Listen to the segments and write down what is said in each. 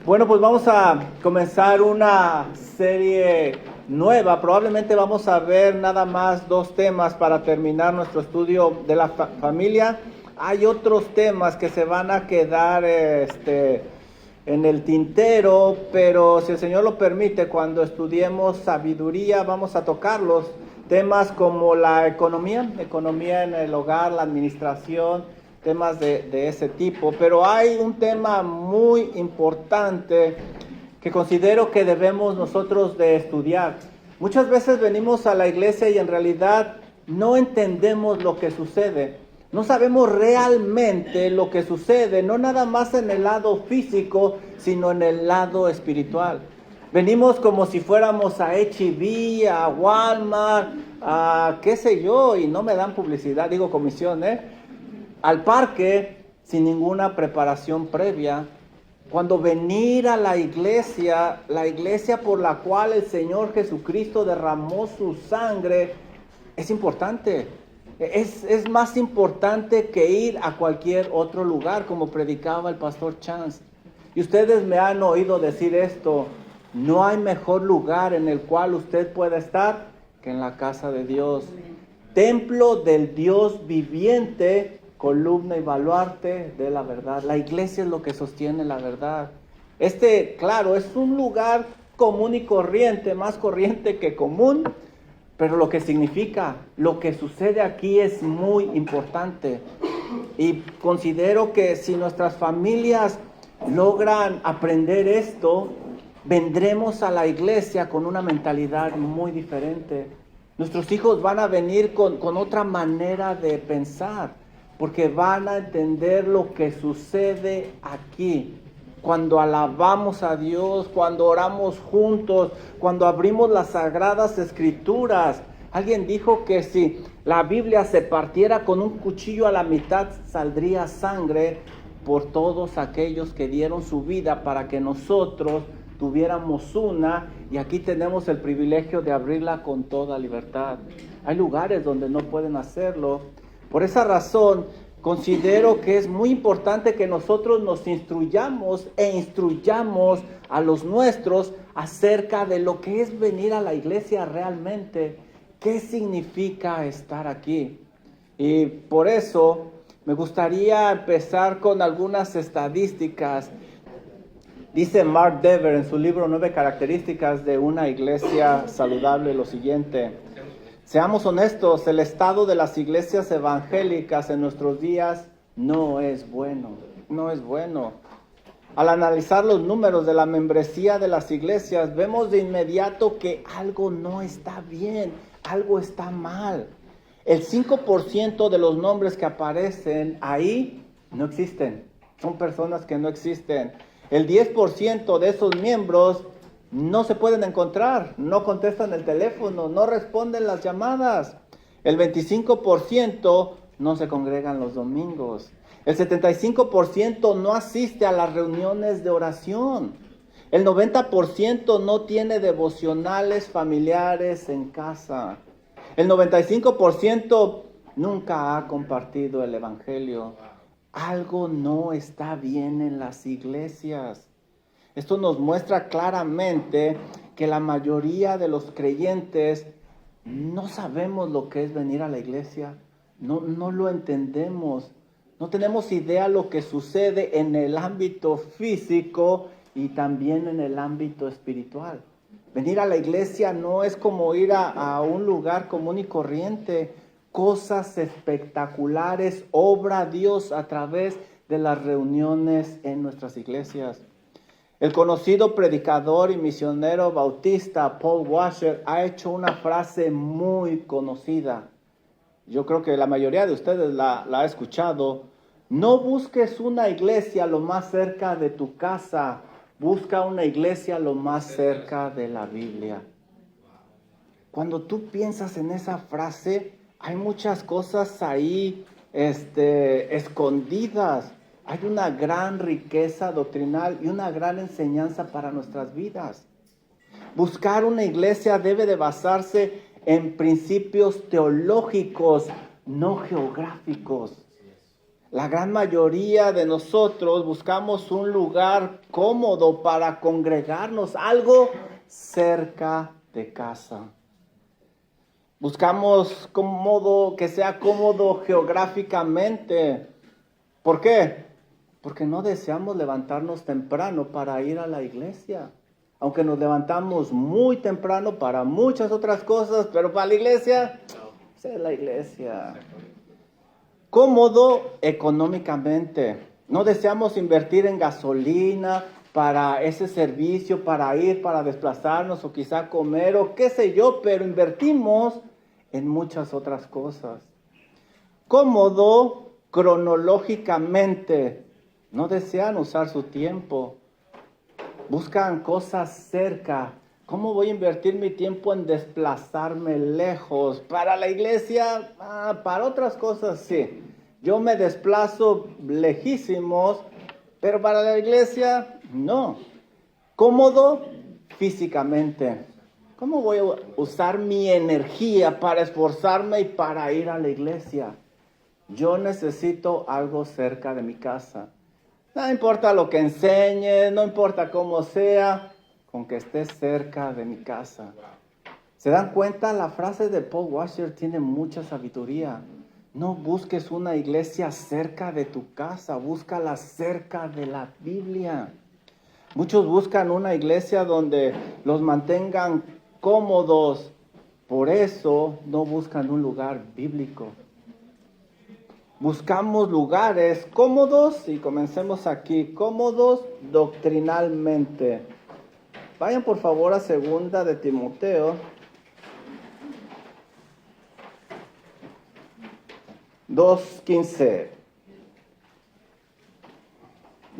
Bueno, pues vamos a comenzar una serie nueva. Probablemente vamos a ver nada más 2 temas para terminar nuestro estudio de la familia. Hay otros temas que se van a quedar en el tintero, pero si el Señor lo permite, cuando estudiemos sabiduría vamos a tocarlos. Temas como la economía en el hogar, la administración, temas de ese tipo. Pero hay un tema muy importante que considero que debemos nosotros de estudiar. Muchas veces venimos a la iglesia y en realidad no entendemos lo que sucede. No sabemos realmente lo que sucede, no nada más en el lado físico, sino en el lado espiritual. Venimos como si fuéramos a H-E-B, a Walmart, a qué sé yo, y no me dan publicidad, digo comisión, al parque sin ninguna preparación previa. Cuando venir a la iglesia por la cual el Señor Jesucristo derramó su sangre, es importante. Es más importante que ir a cualquier otro lugar, como predicaba el pastor Chance. Y ustedes me han oído decir esto: no hay mejor lugar en el cual usted pueda estar que en la casa de Dios. Templo del Dios viviente, columna y baluarte de la verdad. La iglesia es lo que sostiene la verdad. Claro, es un lugar común y corriente, más corriente que común, pero lo que significa, lo que sucede aquí es muy importante. Y considero que si nuestras familias logran aprender esto, vendremos a la iglesia con una mentalidad muy diferente. Nuestros hijos van a venir con otra manera de pensar, porque van a entender lo que sucede aquí. Cuando alabamos a Dios, cuando oramos juntos, cuando abrimos las sagradas escrituras. Alguien dijo que si la Biblia se partiera con un cuchillo a la mitad, saldría sangre por todos aquellos que dieron su vida para que nosotros tuviéramos una, y aquí tenemos el privilegio de abrirla con toda libertad. Hay lugares donde no pueden hacerlo. Por esa razón, considero que es muy importante que nosotros nos instruyamos a los nuestros acerca de lo que es venir a la iglesia realmente. ¿Qué significa estar aquí? Y por eso me gustaría empezar con algunas estadísticas. Dice Mark Dever en su libro 9 características de una iglesia saludable lo siguiente: seamos honestos, el estado de las iglesias evangélicas en nuestros días no es bueno, no es bueno. Al analizar los números de la membresía de las iglesias, vemos de inmediato que algo no está bien, algo está mal. El 5% de los nombres que aparecen ahí no existen, son personas que no existen. El 10% de esos miembros no se pueden encontrar, no contestan el teléfono, no responden las llamadas. El 25% no se congregan los domingos. El 75% no asiste a las reuniones de oración. El 90% no tiene devocionales familiares en casa. El 95% nunca ha compartido el evangelio. Algo no está bien en las iglesias. Esto nos muestra claramente que la mayoría de los creyentes no sabemos lo que es venir a la iglesia, no lo entendemos, no tenemos idea lo que sucede en el ámbito físico y también en el ámbito espiritual. Venir a la iglesia no es como ir a un lugar común y corriente. Cosas espectaculares obra Dios a través de las reuniones en nuestras iglesias. El conocido predicador y misionero bautista Paul Washer ha hecho una frase muy conocida. Yo creo que la mayoría de ustedes la ha escuchado. No busques una iglesia lo más cerca de tu casa, busca una iglesia lo más cerca de la Biblia. Cuando tú piensas en esa frase, hay muchas cosas ahí escondidas. Hay una gran riqueza doctrinal y una gran enseñanza para nuestras vidas. Buscar una iglesia debe de basarse en principios teológicos, no geográficos. La gran mayoría de nosotros buscamos un lugar cómodo para congregarnos, algo cerca de casa. Buscamos que sea cómodo geográficamente. ¿Por qué? Porque no deseamos levantarnos temprano para ir a la iglesia. Aunque nos levantamos muy temprano para muchas otras cosas, pero para la iglesia, es la iglesia. Cómodo económicamente. No deseamos invertir en gasolina para ese servicio, para ir, para desplazarnos o quizá comer o qué sé yo, pero invertimos en muchas otras cosas. Cómodo cronológicamente. No desean usar su tiempo. Buscan cosas cerca. ¿Cómo voy a invertir mi tiempo en desplazarme lejos? Para la iglesia, para otras cosas sí. Yo me desplazo lejísimos, pero para la iglesia no. Cómodo físicamente. ¿Cómo voy a usar mi energía para esforzarme y para ir a la iglesia? Yo necesito algo cerca de mi casa. No importa lo que enseñe, no importa cómo sea, con que esté cerca de mi casa. ¿Se dan cuenta? La frase de Paul Washer tiene mucha sabiduría. No busques una iglesia cerca de tu casa, búscala cerca de la Biblia. Muchos buscan una iglesia donde los mantengan cómodos, por eso no buscan un lugar bíblico. Buscamos lugares cómodos, y comencemos aquí, cómodos doctrinalmente. Vayan por favor a 2 de Timoteo 2:15.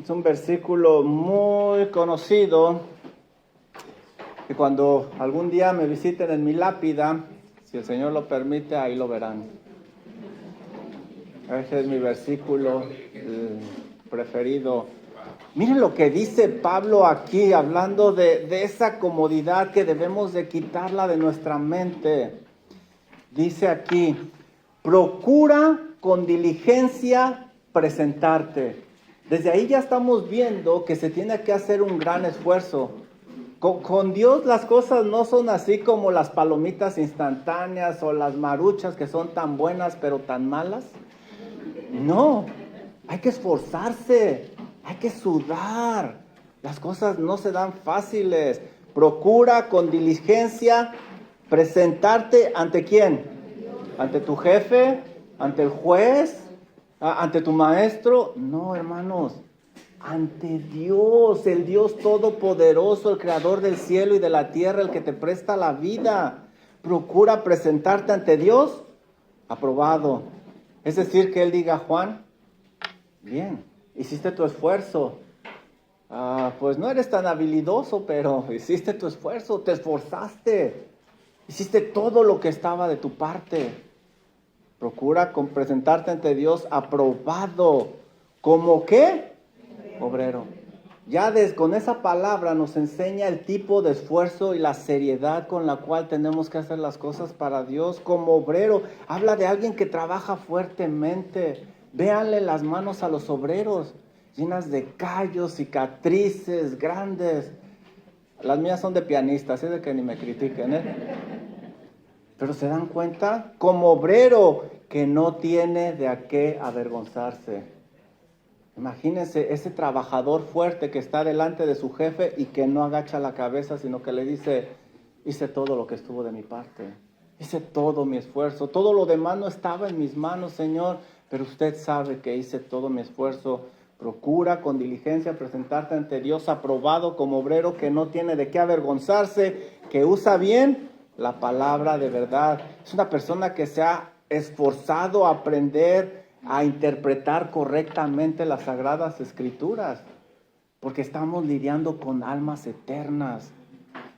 Es un versículo muy conocido, que cuando algún día me visiten en mi lápida, si el Señor lo permite, ahí lo verán. Ese es mi versículo preferido. Miren lo que dice Pablo aquí, hablando de esa comodidad que debemos de quitarla de nuestra mente. Dice aquí, procura con diligencia presentarte. Desde ahí ya estamos viendo que se tiene que hacer un gran esfuerzo. Con Dios las cosas no son así como las palomitas instantáneas o las maruchas que son tan buenas pero tan malas. No, hay que esforzarse, hay que sudar. Las cosas no se dan fáciles. Procura con diligencia presentarte ¿ante quién? ¿Ante tu jefe? ¿Ante el juez? ¿Ante tu maestro? No, hermanos. Ante Dios, el Dios todopoderoso, el creador del cielo y de la tierra, el que te presta la vida. Procura presentarte ante Dios aprobado. Es decir, que Él diga, Juan, bien, hiciste tu esfuerzo. Pues no eres tan habilidoso, pero hiciste tu esfuerzo, te esforzaste. Hiciste todo lo que estaba de tu parte. Procura presentarte ante Dios aprobado. ¿Cómo qué? Obrero. Ya con esa palabra nos enseña el tipo de esfuerzo y la seriedad con la cual tenemos que hacer las cosas para Dios. Como obrero, habla de alguien que trabaja fuertemente. Véanle las manos a los obreros, llenas de callos, cicatrices grandes. Las mías son de pianista, así de que ni me critiquen, ¿eh? Pero se dan cuenta, como obrero que no tiene de a qué avergonzarse. Imagínense ese trabajador fuerte que está delante de su jefe y que no agacha la cabeza, sino que le dice, hice todo lo que estuvo de mi parte, hice todo mi esfuerzo, todo lo demás no estaba en mis manos, Señor, pero usted sabe que hice todo mi esfuerzo. Procura con diligencia presentarte ante Dios aprobado como obrero que no tiene de qué avergonzarse, que usa bien la palabra de verdad. Es una persona que se ha esforzado a aprender a interpretar correctamente las Sagradas Escrituras, porque estamos lidiando con almas eternas.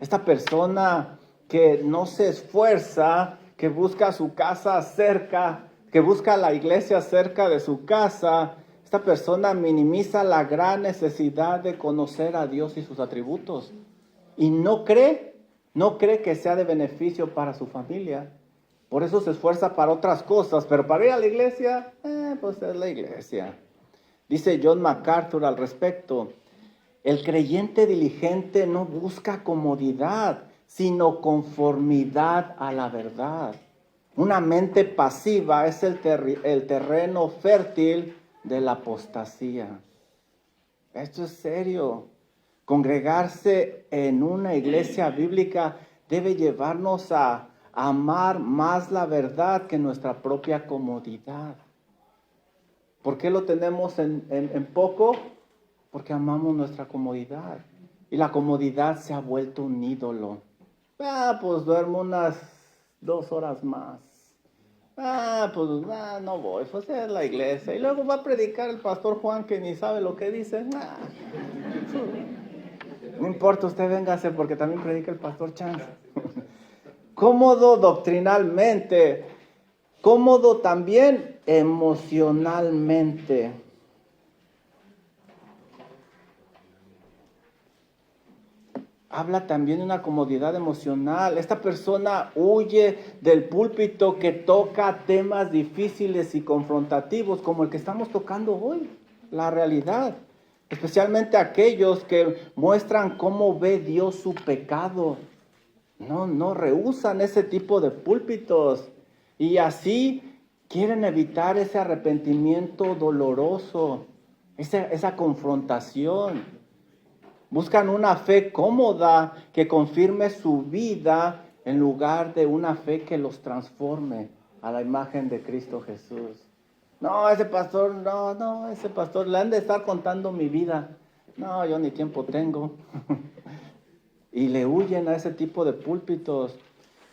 Esta persona que no se esfuerza, que busca su casa cerca, que busca la iglesia cerca de su casa, esta persona minimiza la gran necesidad de conocer a Dios y sus atributos, y no cree que sea de beneficio para su familia. Por eso se esfuerza para otras cosas, pero para ir a la iglesia, pues es la iglesia. Dice John MacArthur al respecto: el creyente diligente no busca comodidad, sino conformidad a la verdad. Una mente pasiva es el terreno fértil de la apostasía. Esto es serio. Congregarse en una iglesia bíblica debe llevarnos a amar más la verdad que nuestra propia comodidad. ¿Por qué lo tenemos en poco? Porque amamos nuestra comodidad. Y la comodidad se ha vuelto un ídolo. Pues duermo unas 2 horas más. No voy, pues es la iglesia. Y luego va a predicar el pastor Juan que ni sabe lo que dice. No importa, usted véngase porque también predica el pastor Chance. Cómodo doctrinalmente, cómodo también emocionalmente. Habla también de una comodidad emocional. Esta persona huye del púlpito que toca temas difíciles y confrontativos como el que estamos tocando hoy, la realidad. Especialmente aquellos que muestran cómo ve Dios su pecado. No rehúsan ese tipo de púlpitos y así quieren evitar ese arrepentimiento doloroso, esa confrontación. Buscan una fe cómoda que confirme su vida en lugar de una fe que los transforme a la imagen de Cristo Jesús. No, ese pastor le han de estar contando mi vida. No, yo ni tiempo tengo. Y le huyen a ese tipo de púlpitos.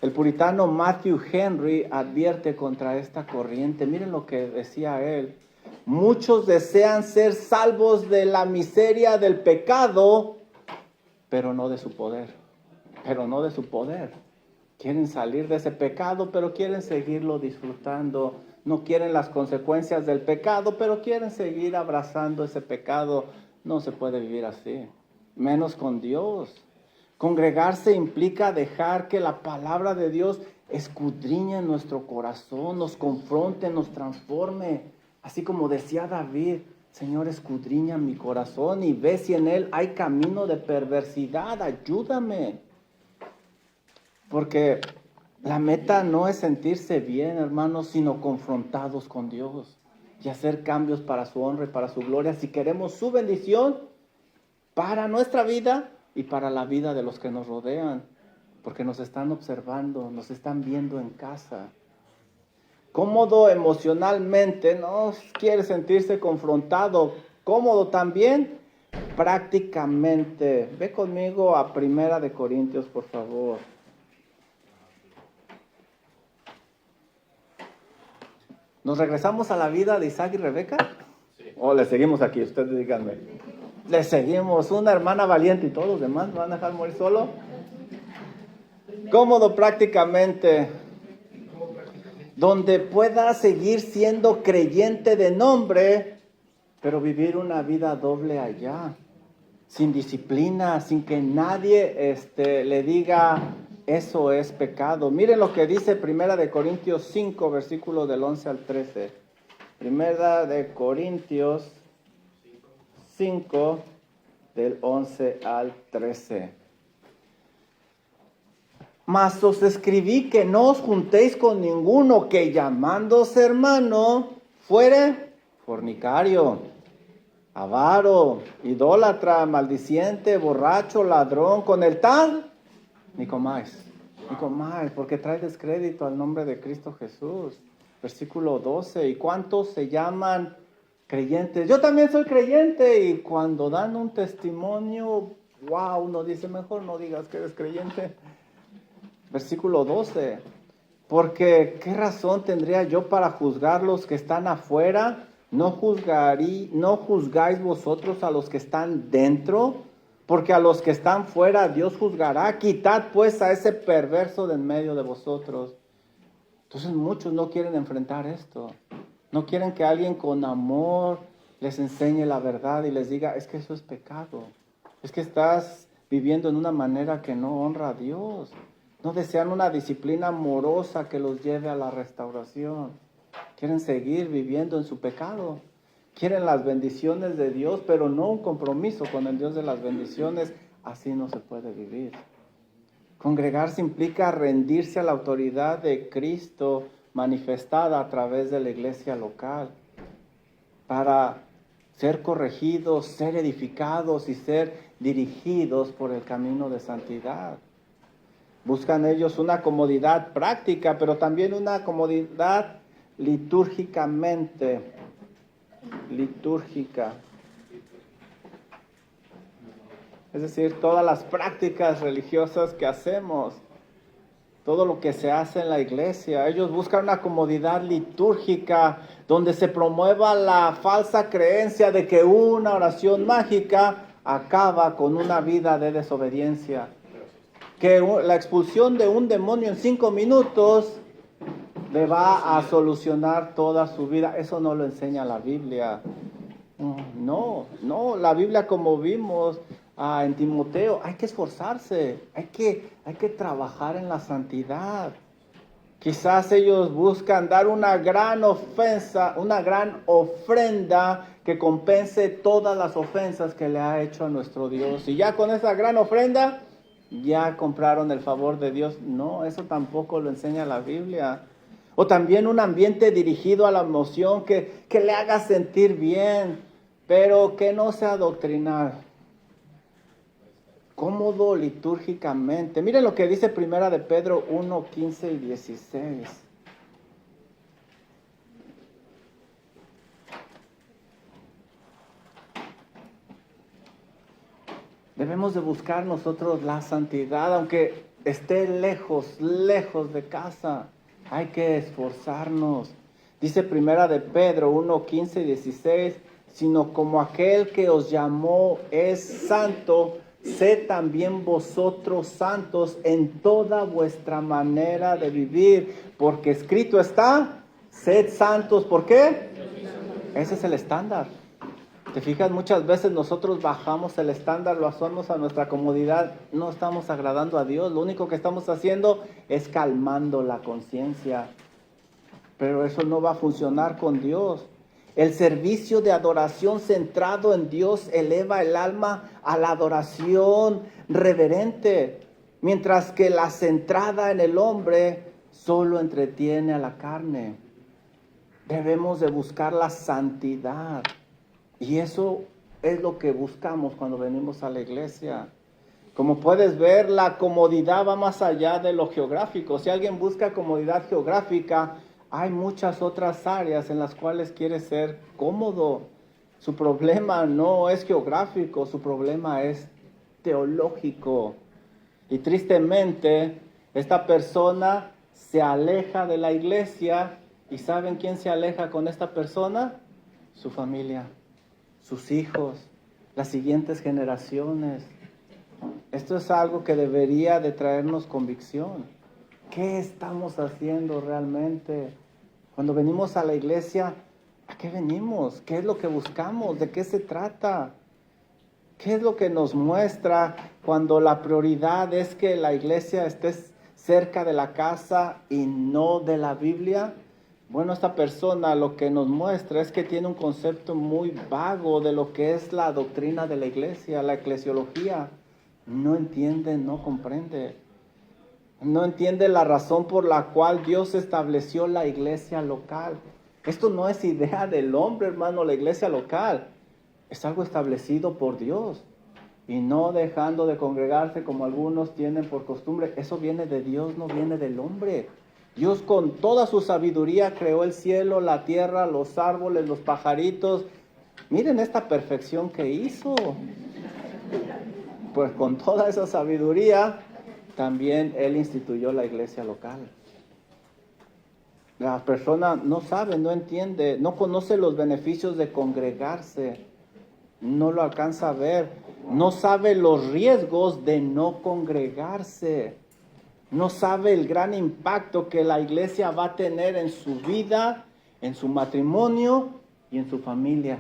El puritano Matthew Henry advierte contra esta corriente. Miren lo que decía él. Muchos desean ser salvos de la miseria del pecado, pero no de su poder. Quieren salir de ese pecado, pero quieren seguirlo disfrutando. No quieren las consecuencias del pecado, pero quieren seguir abrazando ese pecado. No se puede vivir así, menos con Dios. Congregarse implica dejar que la palabra de Dios escudriñe nuestro corazón, nos confronte, nos transforme. Así como decía David: Señor, escudriña mi corazón y ve si en él hay camino de perversidad, ayúdame. Porque la meta no es sentirse bien, hermanos, sino confrontados con Dios y hacer cambios para su honra y para su gloria, si queremos su bendición para nuestra vida y para la vida de los que nos rodean, porque nos están observando, nos están viendo en casa. Cómodo emocionalmente, no quiere sentirse confrontado. Cómodo también prácticamente. Ve conmigo a 1 Corintios, por favor. ¿Nos regresamos a la vida de Isaac y Rebeca? Sí. ¿O le seguimos aquí? Ustedes díganme. Le seguimos. Una hermana valiente y todos los demás me van a dejar morir solo. Cómodo prácticamente. Donde pueda seguir siendo creyente de nombre, pero vivir una vida doble allá, sin disciplina, sin que nadie le diga eso es pecado. Miren lo que dice 1 Corintios 5, versículos del 11 al 13. 1 Corintios 5, del 11 al 13. Mas os escribí que no os juntéis con ninguno que llamándose hermano fuere fornicario, avaro, idólatra, maldiciente, borracho, ladrón. Con el tal ni comáis, porque trae descrédito al nombre de Cristo Jesús. Versículo 12. ¿Y cuántos se llaman creyentes? Yo también soy creyente. Y cuando dan un testimonio, wow, uno dice: mejor no digas que eres creyente. Versículo 12. Porque ¿qué razón tendría yo para juzgar los que están afuera? ¿No juzgáis vosotros a los que están dentro? Porque a los que están fuera Dios juzgará. Quitad pues a ese perverso de en medio de vosotros. Entonces muchos no quieren enfrentar esto. No quieren que alguien con amor les enseñe la verdad y les diga: es que eso es pecado. Es que estás viviendo en una manera que no honra a Dios. No desean una disciplina amorosa que los lleve a la restauración. Quieren seguir viviendo en su pecado. Quieren las bendiciones de Dios, pero no un compromiso con el Dios de las bendiciones. Así no se puede vivir. Congregarse implica rendirse a la autoridad de Cristo manifestada a través de la iglesia local para ser corregidos, ser edificados y ser dirigidos por el camino de santidad. Buscan ellos una comodidad práctica, pero también una comodidad litúrgica. Es decir, todas las prácticas religiosas que hacemos, todo lo que se hace en la iglesia, ellos buscan una comodidad litúrgica donde se promueva la falsa creencia de que una oración mágica acaba con una vida de desobediencia. Que la expulsión de un demonio en 5 minutos le va a solucionar toda su vida. Eso no lo enseña la Biblia. No, la Biblia, como vimos en Timoteo, hay que esforzarse, hay que trabajar en la santidad. Quizás ellos buscan dar una gran ofrenda que compense todas las ofensas que le ha hecho a nuestro Dios. Y ya con esa gran ofrenda, ya compraron el favor de Dios. No, eso tampoco lo enseña la Biblia. O también un ambiente dirigido a la emoción que le haga sentir bien, pero que no sea doctrinal. Cómodo litúrgicamente. Miren lo que dice Primera de Pedro 1, 15 y 16. Debemos de buscar nosotros la santidad, aunque esté lejos de casa. Hay que esforzarnos. Dice Primera de Pedro 1, 15 y 16, sino como aquel que os llamó es santo, sed también vosotros santos en toda vuestra manera de vivir, porque escrito está, sed santos. ¿Por qué? Ese es el estándar. Te fijas, muchas veces nosotros bajamos el estándar, lo hacemos a nuestra comodidad, no estamos agradando a Dios, lo único que estamos haciendo es calmando la conciencia, pero eso no va a funcionar con Dios. El servicio de adoración centrado en Dios eleva el alma a la adoración reverente, mientras que la centrada en el hombre solo entretiene a la carne. Debemos de buscar la santidad. Y eso es lo que buscamos cuando venimos a la iglesia. Como puedes ver, la comodidad va más allá de lo geográfico. Si alguien busca comodidad geográfica, hay muchas otras áreas en las cuales quiere ser cómodo. Su problema no es geográfico, su problema es teológico. Y tristemente, esta persona se aleja de la iglesia. ¿Y saben quién se aleja con esta persona? Su familia, sus hijos, las siguientes generaciones. Esto es algo que debería de traernos convicción. ¿Qué estamos haciendo realmente? Cuando venimos a la iglesia, ¿a qué venimos? ¿Qué es lo que buscamos? ¿De qué se trata? ¿Qué es lo que nos muestra cuando la prioridad es que la iglesia esté cerca de la casa y no de la Biblia? Bueno, esta persona lo que nos muestra es que tiene un concepto muy vago de lo que es la doctrina de la iglesia, la eclesiología. No entiende, no comprende. No entiende la razón por la cual Dios estableció la iglesia local. Esto no es idea del hombre, hermano, la iglesia local. Es algo establecido por Dios. Y no dejando de congregarse como algunos tienen por costumbre. Eso viene de Dios, no viene del hombre. Dios con toda su sabiduría creó el cielo, la tierra, los árboles, los pajaritos. Miren esta perfección que hizo. Pues con toda esa sabiduría, también Él instituyó la iglesia local. La persona no sabe, no entiende, no conoce los beneficios de congregarse. No lo alcanza a ver. No sabe los riesgos de no congregarse. No sabe el gran impacto que la iglesia va a tener en su vida, en su matrimonio y en su familia.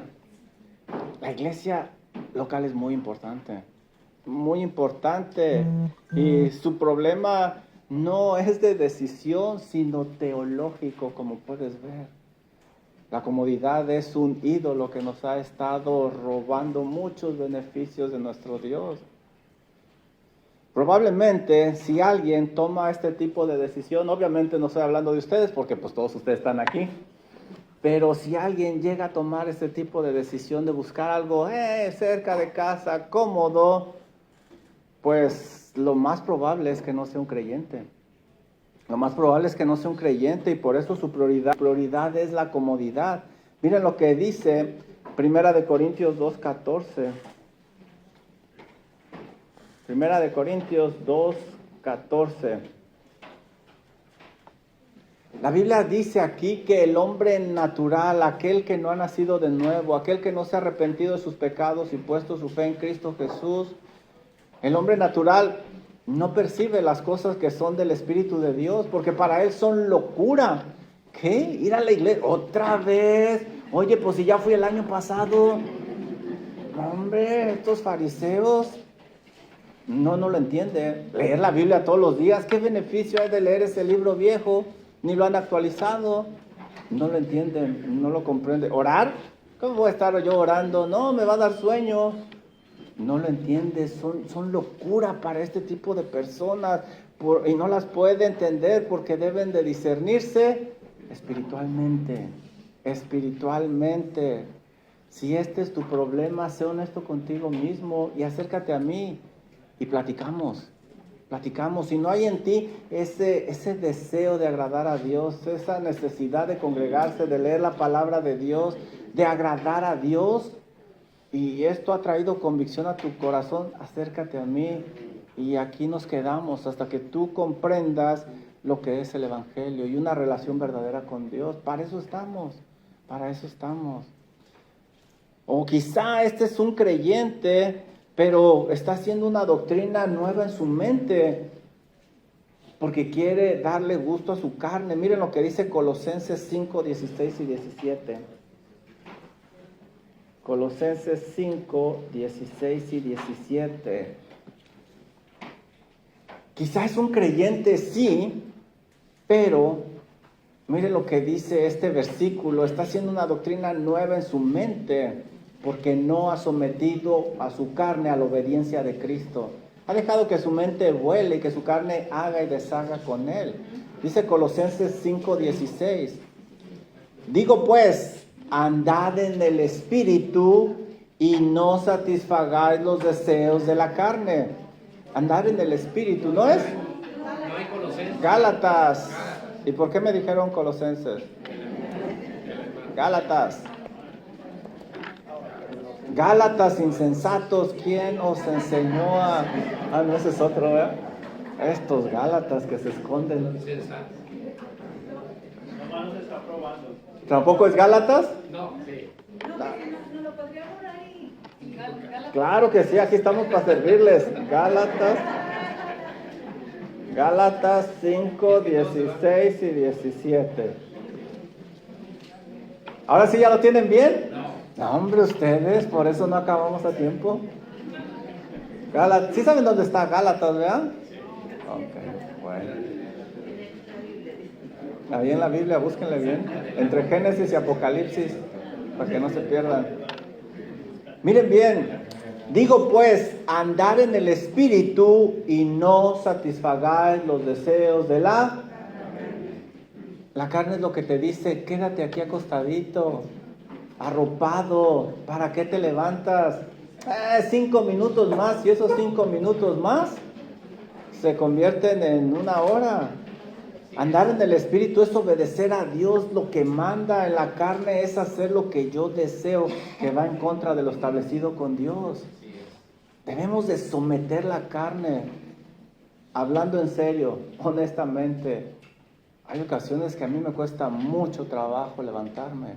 La iglesia local es muy importante. Muy importante. Y su problema no es de decisión, sino teológico, como puedes ver. La comodidad es un ídolo que nos ha estado robando muchos beneficios de nuestro Dios. Probablemente si alguien toma este tipo de decisión, obviamente no estoy hablando de ustedes porque pues todos ustedes están aquí, pero si alguien llega a tomar este tipo de decisión de buscar algo cerca de casa, cómodo, pues lo más probable es que no sea un creyente. Lo más probable es que no sea un creyente y por eso su prioridad es la comodidad. Miren lo que dice 1 Corintios 2:14. 1 Corintios 2:14. La Biblia dice aquí que el hombre natural, aquel que no ha nacido de nuevo, aquel que no se ha arrepentido de sus pecados y puesto su fe en Cristo Jesús, el hombre natural no percibe las cosas que son del Espíritu de Dios, porque para él son locura. ¿Qué? Ir a la iglesia otra vez. Oye, pues si ya fui el año pasado. Hombre, estos fariseos no lo entienden. Leer la Biblia todos los días, ¿qué beneficio hay de leer ese libro viejo? Ni lo han actualizado. No lo entienden, no lo comprenden. ¿Orar? ¿Cómo voy a estar yo orando? No, me va a dar sueño. No lo entiendes, son locura para este tipo de personas y no las puede entender porque deben de discernirse espiritualmente. Si este es tu problema, sé honesto contigo mismo y acércate a mí y platicamos. Si no hay en ti ese deseo de agradar a Dios, esa necesidad de congregarse, de leer la palabra de Dios, de agradar a Dios, y esto ha traído convicción a tu corazón, acércate a mí y aquí nos quedamos hasta que tú comprendas lo que es el Evangelio y una relación verdadera con Dios. Para eso estamos. O quizá este es un creyente, pero está haciendo una doctrina nueva en su mente porque quiere darle gusto a su carne. Miren lo que dice Colosenses 5, 16 y 17. Colosenses 5, 16 y 17. Quizás es un creyente, sí, pero miren lo que dice este versículo. Está haciendo una doctrina nueva en su mente porque no ha sometido a su carne a la obediencia de Cristo. Ha dejado que su mente vuele y que su carne haga y deshaga con él. Dice Colosenses 5, 16. Digo pues, andad en el Espíritu y no satisfagáis los deseos de la carne. Andar en el Espíritu, ¿no es? No hay Colosenses. Gálatas. ¿Y por qué me dijeron Colosenses? Gálatas. Gálatas insensatos, ¿quién os enseñó a...? Ah, no, ese es otro, ¿verdad? Estos Gálatas que se esconden. ¿Tampoco es Gálatas? No, sí. No lo podríamos ahí. Claro que sí, aquí estamos para servirles. Gálatas 5, 16 y 17. ¿Ahora sí ya lo tienen bien? No, hombre, ustedes, por eso no acabamos a tiempo. ¿Sí saben dónde está Gálatas, verdad? Ok, bueno. Ahí en la Biblia, búsquenle bien. Entre Génesis y Apocalipsis, para que no se pierdan. Miren bien. Digo pues, andar en el Espíritu y no satisfagáis los deseos de la... La carne es lo que te dice, quédate aquí acostadito, arropado, ¿para qué te levantas? 5 minutos más, y esos 5 minutos más se convierten en 1 hora. Andar en el Espíritu es obedecer a Dios. Lo que manda en la carne es hacer lo que yo deseo, que va en contra de lo establecido con Dios. Debemos de someter la carne. Hablando en serio, honestamente, hay ocasiones que a mí me cuesta mucho trabajo levantarme.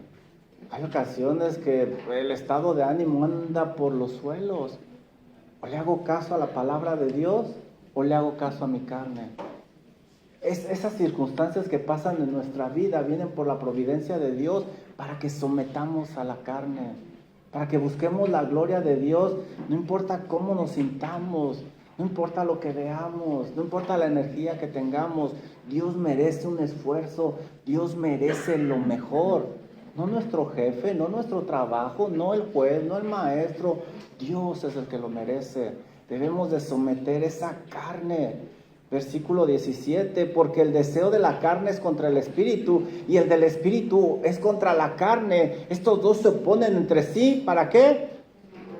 Hay ocasiones que el estado de ánimo anda por los suelos. O le hago caso a la palabra de Dios o le hago caso a mi carne. Esas circunstancias que pasan en nuestra vida vienen por la providencia de Dios para que sometamos a la carne, para que busquemos la gloria de Dios, no importa cómo nos sintamos. No importa lo que veamos, no importa la energía que tengamos, Dios merece un esfuerzo, Dios merece lo mejor. No nuestro jefe, no nuestro trabajo, no el juez, no el maestro, Dios es el que lo merece. Debemos de someter esa carne. Versículo 17, porque el deseo de la carne es contra el espíritu y el del espíritu es contra la carne. Estos dos se oponen entre sí. ¿Para qué?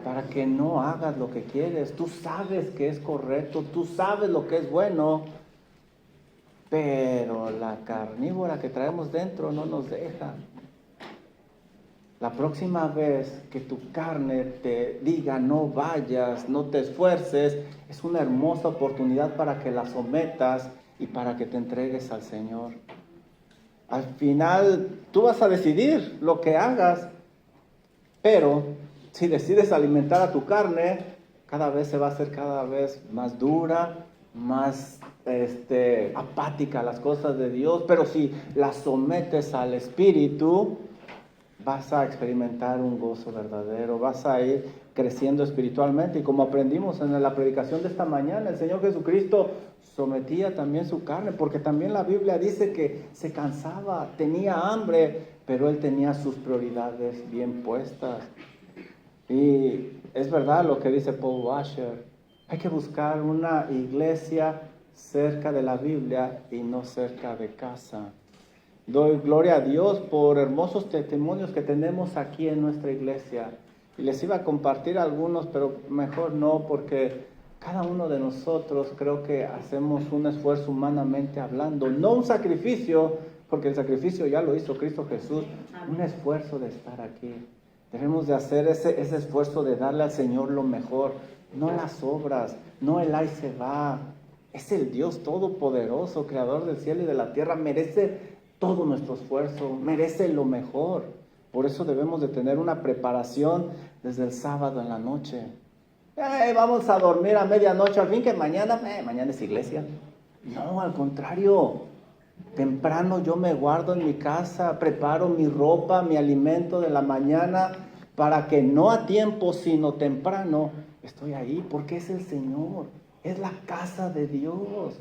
Para que no hagas lo que quieres. Tú sabes que es correcto, tú sabes lo que es bueno, pero la carnívora que traemos dentro no nos deja. La próxima vez que tu carne te diga no vayas, no te esfuerces, es una hermosa oportunidad para que la sometas y para que te entregues al Señor. Al final tú vas a decidir lo que hagas, pero si decides alimentar a tu carne, cada vez se va a hacer cada vez más dura, más apática a las cosas de Dios. Pero si la sometes al Espíritu, vas a experimentar un gozo verdadero, vas a ir creciendo espiritualmente. Y como aprendimos en la predicación de esta mañana, el Señor Jesucristo sometía también su carne, porque también la Biblia dice que se cansaba, tenía hambre, pero Él tenía sus prioridades bien puestas. Y es verdad lo que dice Paul Washer, hay que buscar una iglesia cerca de la Biblia y no cerca de casa. Doy gloria a Dios por hermosos testimonios que tenemos aquí en nuestra iglesia. Y les iba a compartir algunos, pero mejor no, porque cada uno de nosotros creo que hacemos un esfuerzo humanamente hablando. No un sacrificio, porque el sacrificio ya lo hizo Cristo Jesús. Un esfuerzo de estar aquí. Debemos de hacer ese esfuerzo de darle al Señor lo mejor. No las obras, no el ahí se va. Es el Dios todopoderoso, creador del cielo y de la tierra. Merece todo nuestro esfuerzo, merece lo mejor. Por eso debemos de tener una preparación desde el sábado en la noche. Vamos a dormir a medianoche, al fin que mañana es iglesia. No, al contrario. Temprano yo me guardo en mi casa, preparo mi ropa, mi alimento de la mañana, para que no a tiempo, sino temprano, estoy ahí, porque es el Señor, es la casa de Dios,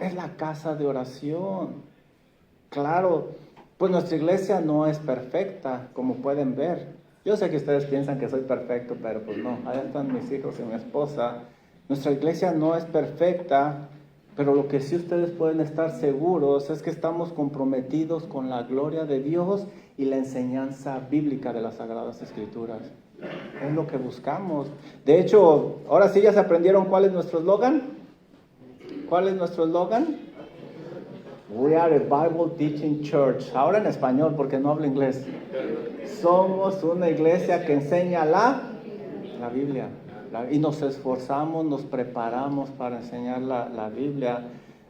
es la casa de oración. Claro, pues nuestra iglesia no es perfecta, como pueden ver. Yo sé que ustedes piensan que soy perfecto, pero pues no, allá están mis hijos y mi esposa. Nuestra iglesia no es perfecta, pero lo que sí ustedes pueden estar seguros es que estamos comprometidos con la gloria de Dios y la enseñanza bíblica de las Sagradas Escrituras. Es lo que buscamos. De hecho, ahora sí ya se aprendieron cuál es nuestro eslogan. ¿Cuál es nuestro eslogan? We are a Bible Teaching Church. Ahora en español porque no hablo inglés. Somos una iglesia que enseña la Biblia. Y nos esforzamos, nos preparamos para enseñar la Biblia.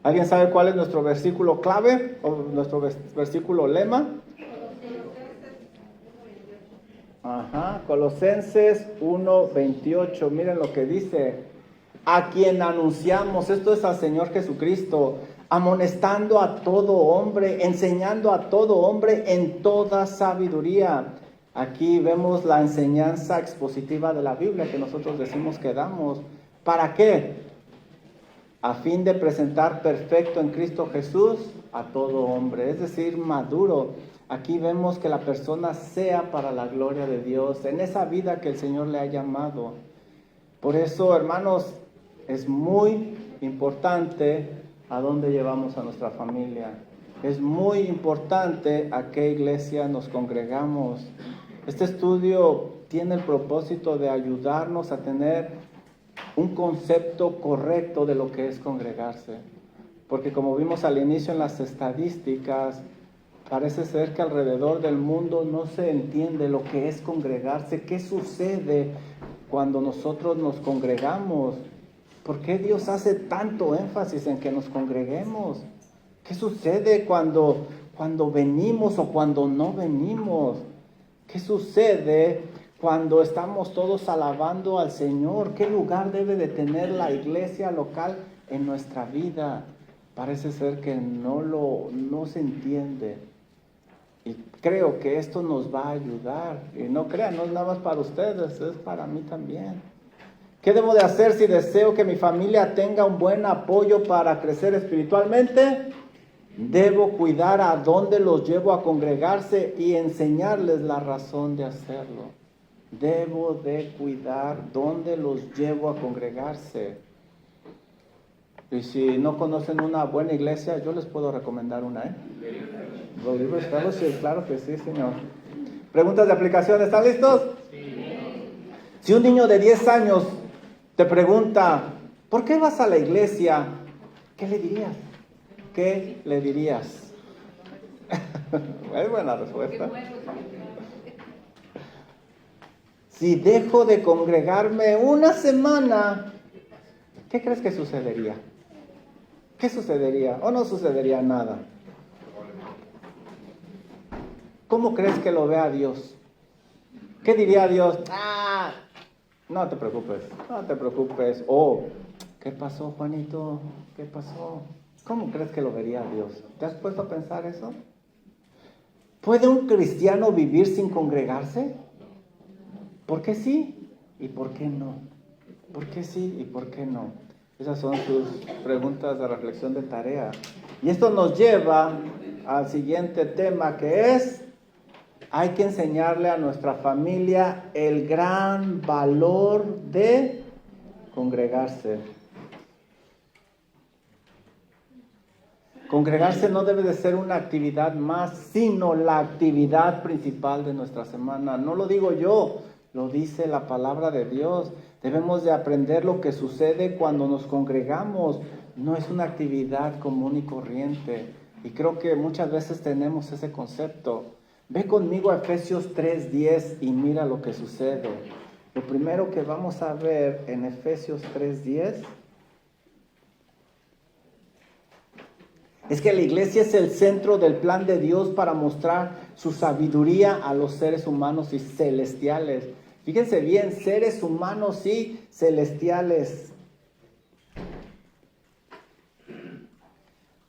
¿Alguien sabe cuál es nuestro versículo clave o nuestro versículo lema? Colosenses 1:28. Miren lo que dice. A quien anunciamos, esto es al Señor Jesucristo, amonestando a todo hombre, enseñando a todo hombre en toda sabiduría. Aquí vemos la enseñanza expositiva de la Biblia que nosotros decimos que damos. ¿Para qué? A fin de presentar perfecto en Cristo Jesús a todo hombre, es decir, maduro. Aquí vemos que la persona sea para la gloria de Dios, en esa vida que el Señor le ha llamado. Por eso, hermanos, es muy importante a dónde llevamos a nuestra familia. Es muy importante a qué iglesia nos congregamos. Este estudio tiene el propósito de ayudarnos a tener un concepto correcto de lo que es congregarse. Porque como vimos al inicio en las estadísticas, parece ser que alrededor del mundo no se entiende lo que es congregarse. ¿Qué sucede cuando nosotros nos congregamos? ¿Por qué Dios hace tanto énfasis en que nos congreguemos? ¿Qué sucede cuando venimos o cuando no venimos? ¿Qué sucede cuando estamos todos alabando al Señor? ¿Qué lugar debe de tener la iglesia local en nuestra vida? Parece ser que no se entiende. Y creo que esto nos va a ayudar. Y no crean, no es nada más para ustedes, es para mí también. ¿Qué debo de hacer si deseo que mi familia tenga un buen apoyo para crecer espiritualmente? Debo cuidar a dónde los llevo a congregarse y enseñarles la razón de hacerlo. Debo de cuidar dónde los llevo a congregarse. Y si no conocen una buena iglesia, yo les puedo recomendar una, ¿eh? Believers Fellowship, claro que sí, señor. Preguntas de aplicación, ¿están listos? Sí. Si un niño de 10 años te pregunta, ¿por qué vas a la iglesia? ¿Qué le dirías? ¿Qué le dirías? Es buena respuesta. Si dejo de congregarme una semana, ¿qué crees que sucedería? ¿Qué sucedería? ¿O no sucedería nada? ¿Cómo crees que lo vea Dios? ¿Qué diría Dios? No te preocupes, no te preocupes. ¿Qué pasó, Juanito? ¿Qué pasó? ¿Cómo crees que lo vería Dios? ¿Te has puesto a pensar eso? ¿Puede un cristiano vivir sin congregarse? ¿Por qué sí y por qué no? ¿Por qué sí y por qué no? Esas son sus preguntas de reflexión de tarea. Y esto nos lleva al siguiente tema, que es: hay que enseñarle a nuestra familia el gran valor de congregarse. Congregarse no debe de ser una actividad más, sino la actividad principal de nuestra semana. No lo digo yo, lo dice la palabra de Dios. Debemos de aprender lo que sucede cuando nos congregamos. No es una actividad común y corriente. Y creo que muchas veces tenemos ese concepto. Ve conmigo a Efesios 3:10 y mira lo que sucede. Lo primero que vamos a ver en Efesios 3:10 es que la iglesia es el centro del plan de Dios para mostrar su sabiduría a los seres humanos y celestiales. Fíjense bien, seres humanos y celestiales.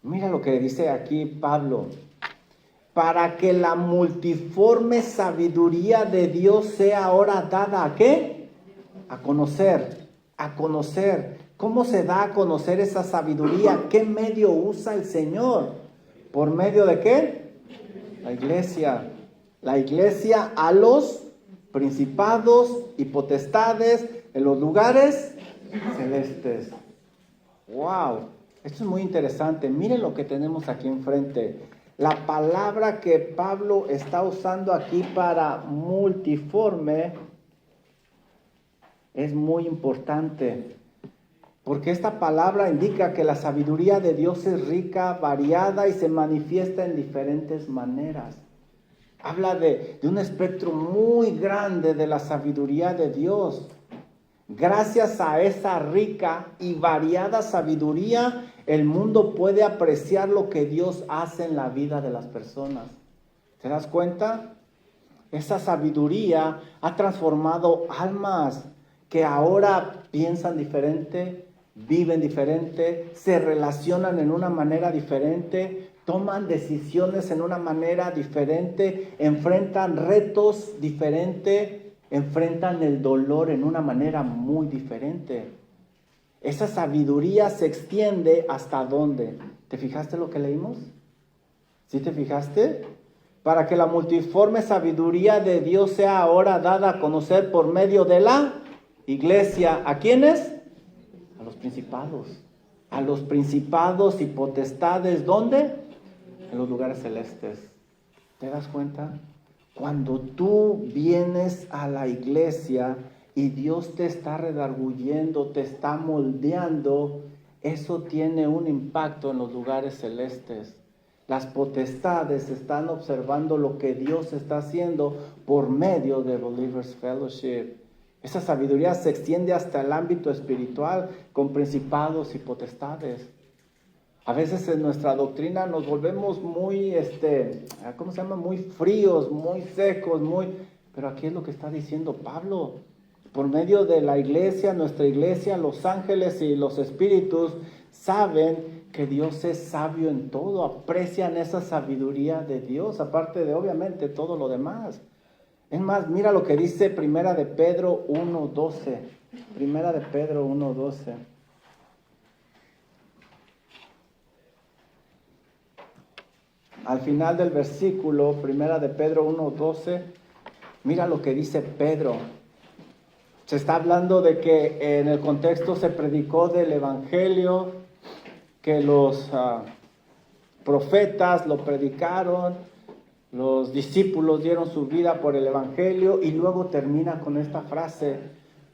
Mira lo que dice aquí Pablo. Para que la multiforme sabiduría de Dios sea ahora dada ¿a qué? A conocer, a conocer. ¿Cómo se da a conocer esa sabiduría? ¿Qué medio usa el Señor? ¿Por medio de qué? La iglesia. La iglesia a los principados y potestades en los lugares celestes. ¡Wow! Esto es muy interesante. Miren lo que tenemos aquí enfrente. La palabra que Pablo está usando aquí para multiforme es muy importante, porque esta palabra indica que la sabiduría de Dios es rica, variada y se manifiesta en diferentes maneras. Habla de un espectro muy grande de la sabiduría de Dios. Gracias a esa rica y variada sabiduría, el mundo puede apreciar lo que Dios hace en la vida de las personas. ¿Te das cuenta? Esa sabiduría ha transformado almas que ahora piensan diferente, viven diferente, se relacionan en una manera diferente, toman decisiones en una manera diferente, enfrentan retos diferentes, enfrentan el dolor en una manera muy diferente. Esa sabiduría se extiende ¿hasta dónde? ¿Te fijaste lo que leímos? ¿Sí te fijaste? Para que la multiforme sabiduría de Dios sea ahora dada a conocer por medio de la iglesia. ¿A quiénes? A los principados. A los principados y potestades. ¿Dónde? En los lugares celestes. ¿Te das cuenta? Cuando tú vienes a la iglesia y Dios te está redarguyendo, te está moldeando, eso tiene un impacto en los lugares celestes. Las potestades están observando lo que Dios está haciendo por medio de Believers Fellowship. Esa sabiduría se extiende hasta el ámbito espiritual con principados y potestades. A veces en nuestra doctrina nos volvemos muy, muy fríos, muy secos, pero aquí es lo que está diciendo Pablo. Por medio de la iglesia, nuestra iglesia, los ángeles y los espíritus saben que Dios es sabio en todo, aprecian esa sabiduría de Dios, aparte de obviamente todo lo demás. Es más, mira lo que dice Primera de Pedro 1:12. Primera de Pedro 1:12. Al final del versículo, Primera de Pedro 1:12, mira lo que dice Pedro. Se está hablando de que en el contexto se predicó del Evangelio, que los profetas lo predicaron, los discípulos dieron su vida por el Evangelio, y luego termina con esta frase: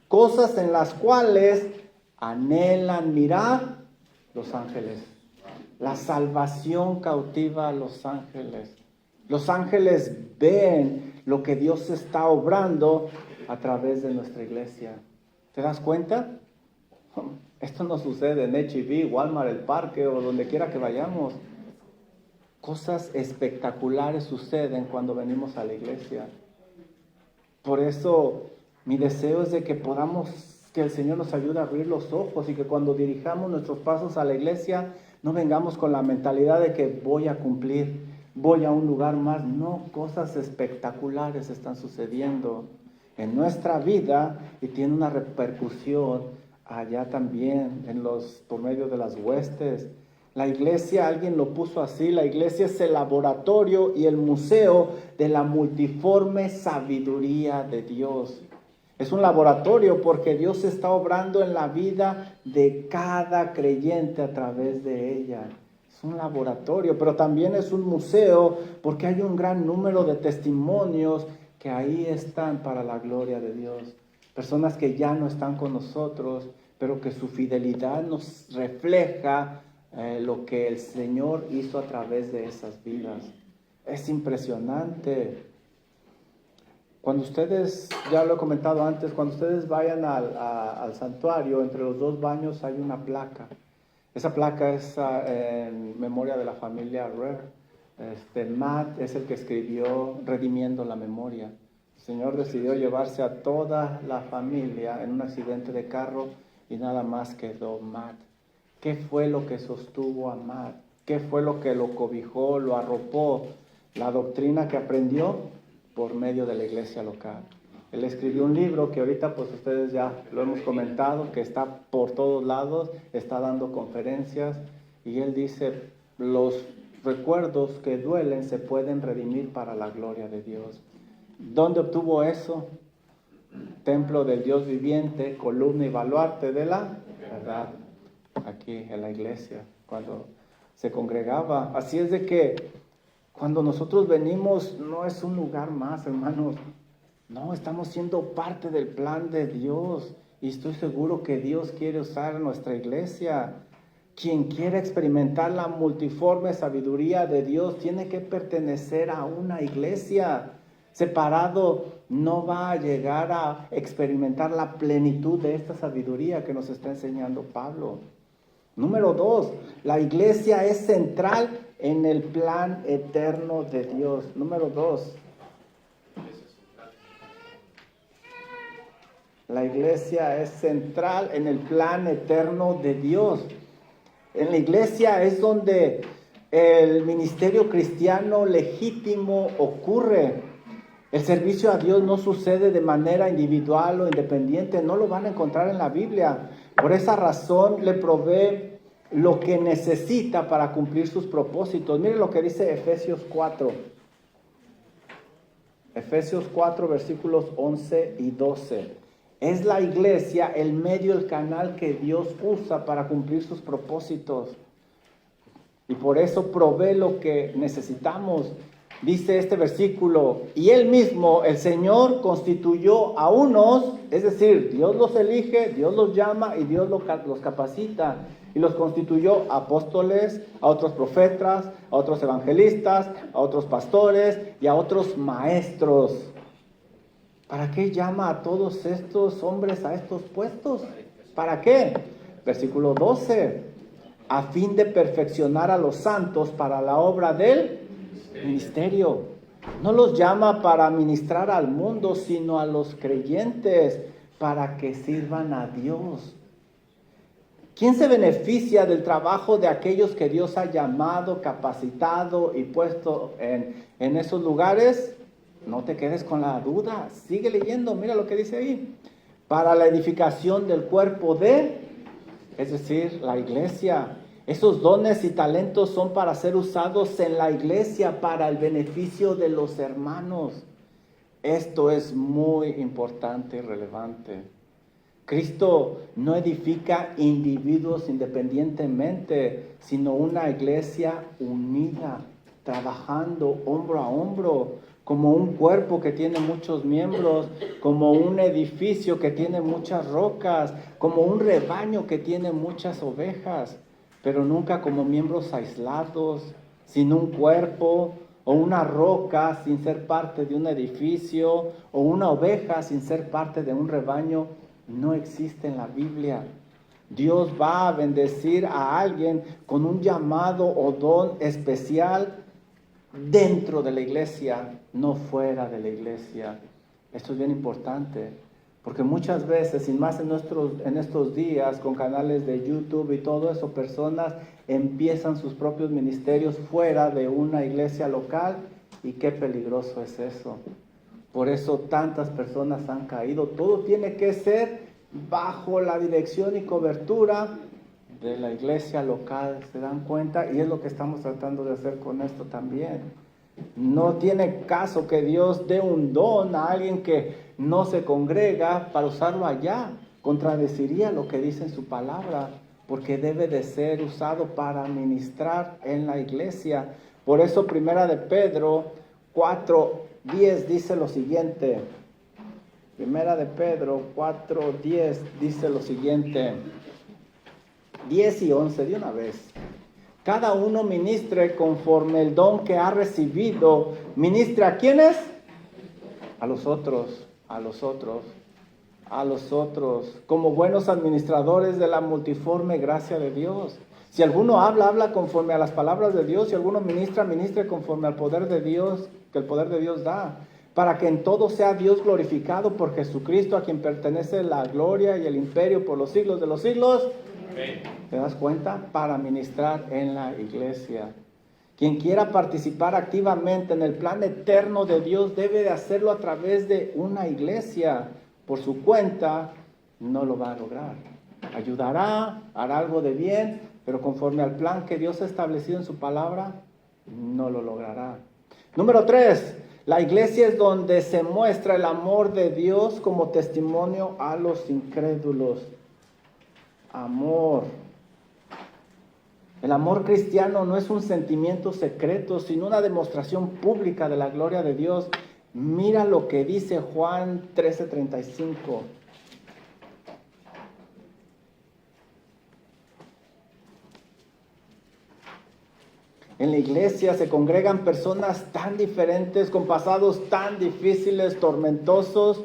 cosas en las cuales anhelan mirar los ángeles. La salvación cautiva a los ángeles. Los ángeles ven lo que Dios está obrando a través de nuestra iglesia. ¿Te das cuenta? Esto no sucede en H-E-B, Walmart, el parque o donde quiera que vayamos. Cosas espectaculares suceden cuando venimos a la iglesia. Por eso mi deseo es de que que el Señor nos ayude a abrir los ojos y que cuando dirijamos nuestros pasos a la iglesia no vengamos con la mentalidad de que voy a cumplir, voy a un lugar más. No, cosas espectaculares están sucediendo en nuestra vida y tiene una repercusión allá también por medio de las huestes. La iglesia, alguien lo puso así: la iglesia es el laboratorio y el museo de la multiforme sabiduría de Dios. Es un laboratorio porque Dios está obrando en la vida de cada creyente a través de ella. Es un laboratorio, pero también es un museo porque hay un gran número de testimonios que ahí están para la gloria de Dios. Personas que ya no están con nosotros, pero que su fidelidad nos refleja lo que el Señor hizo a través de esas vidas. Es impresionante. Cuando ustedes, ya lo he comentado antes, cuando ustedes vayan al santuario, entre los dos baños hay una placa. Esa placa es en memoria de la familia Rare. Matt es el que escribió Redimiendo la Memoria. El Señor decidió llevarse a toda la familia en un accidente de carro y nada más quedó Matt. ¿Qué fue lo que sostuvo a Matt? ¿Qué fue lo que lo cobijó, lo arropó? La doctrina que aprendió por medio de la iglesia local. Él escribió un libro que ahorita pues ustedes ya lo hemos comentado, que está por todos lados, está dando conferencias, y él dice: los recuerdos que duelen se pueden redimir para la gloria de Dios. ¿Dónde obtuvo eso? Templo del Dios viviente, columna y baluarte de la verdad. Aquí en la iglesia, cuando se congregaba. Así es de que cuando nosotros venimos, no es un lugar más, hermanos. No, estamos siendo parte del plan de Dios. Y estoy seguro que Dios quiere usar nuestra iglesia. Quien quiera experimentar la multiforme sabiduría de Dios tiene que pertenecer a una iglesia. Separado no va a llegar a experimentar la plenitud de esta sabiduría que nos está enseñando Pablo. Número 2, la iglesia es central en el plan eterno de Dios. Número 2, la iglesia es central en el plan eterno de Dios. En la iglesia es donde el ministerio cristiano legítimo ocurre. El servicio a Dios no sucede de manera individual o independiente, no lo van a encontrar en la Biblia. Por esa razón le provee lo que necesita para cumplir sus propósitos. Miren lo que dice Efesios 4. Efesios 4, versículos 11 y 12. Es la iglesia el medio, el canal que Dios usa para cumplir sus propósitos. Y por eso provee lo que necesitamos. Dice este versículo: y Él mismo, el Señor, constituyó a unos, es decir, Dios los elige, Dios los llama y Dios los capacita. Y los constituyó apóstoles, a otros profetas, a otros evangelistas, a otros pastores y a otros maestros. ¿Para qué llama a todos estos hombres a estos puestos? ¿Para qué? Versículo 12. A fin de perfeccionar a los santos para la obra del ministerio. No los llama para ministrar al mundo, sino a los creyentes, para que sirvan a Dios. ¿Quién se beneficia del trabajo de aquellos que Dios ha llamado, capacitado y puesto en esos lugares? No te quedes con la duda, sigue leyendo, mira lo que dice ahí. para la edificación del cuerpo es decir, la iglesia. Esos dones y talentos son para ser usados en la iglesia para el beneficio de los hermanos. Esto es muy importante y relevante. Cristo no edifica individuos independientemente, sino una iglesia unida, trabajando hombro a hombro, como un cuerpo que tiene muchos miembros, como un edificio que tiene muchas rocas, como un rebaño que tiene muchas ovejas, pero nunca como miembros aislados, sin un cuerpo, o una roca sin ser parte de un edificio, o una oveja sin ser parte de un rebaño. No existe en la Biblia. Dios va a bendecir a alguien con un llamado o don especial dentro de la iglesia, no fuera de la iglesia. Esto es bien importante, porque muchas veces, y más en estos días, con canales de YouTube y todo eso, personas empiezan sus propios ministerios fuera de una iglesia local, y qué peligroso es eso. Por eso tantas personas han caído. Todo tiene que ser bajo la dirección y cobertura de la iglesia local, ¿se dan cuenta? Y es lo que estamos tratando de hacer con esto también. No tiene caso que Dios dé un don a alguien que no se congrega para usarlo allá. Contradeciría lo que dice en su palabra, porque debe de ser usado para ministrar en la iglesia. Por eso Primera de Pedro 4:10 dice lo siguiente. Primera de Pedro 4:10 dice lo siguiente. 10 y 11 de una vez. Cada uno ministre conforme el don que ha recibido. ¿Ministre a quiénes? A los otros, a los otros, a los otros, como buenos administradores de la multiforme gracia de Dios. Si alguno habla conforme a las palabras de Dios. Si alguno ministre conforme al poder de Dios, que el poder de Dios da, para que en todo sea Dios glorificado por Jesucristo, a quien pertenece la gloria y el imperio por los siglos de los siglos. ¿Te das cuenta? Para ministrar en la iglesia. Quien quiera participar activamente en el plan eterno de Dios debe de hacerlo a través de una iglesia. Por su cuenta no lo va a lograr. Ayudará, hará algo de bien, pero conforme al plan que Dios ha establecido en su palabra, no lo logrará. Número 3. La iglesia es donde se muestra el amor de Dios como testimonio a los incrédulos. Amor. El amor cristiano no es un sentimiento secreto, sino una demostración pública de la gloria de Dios. Mira lo que dice Juan 13:35. En la iglesia se congregan personas tan diferentes, con pasados tan difíciles, tormentosos.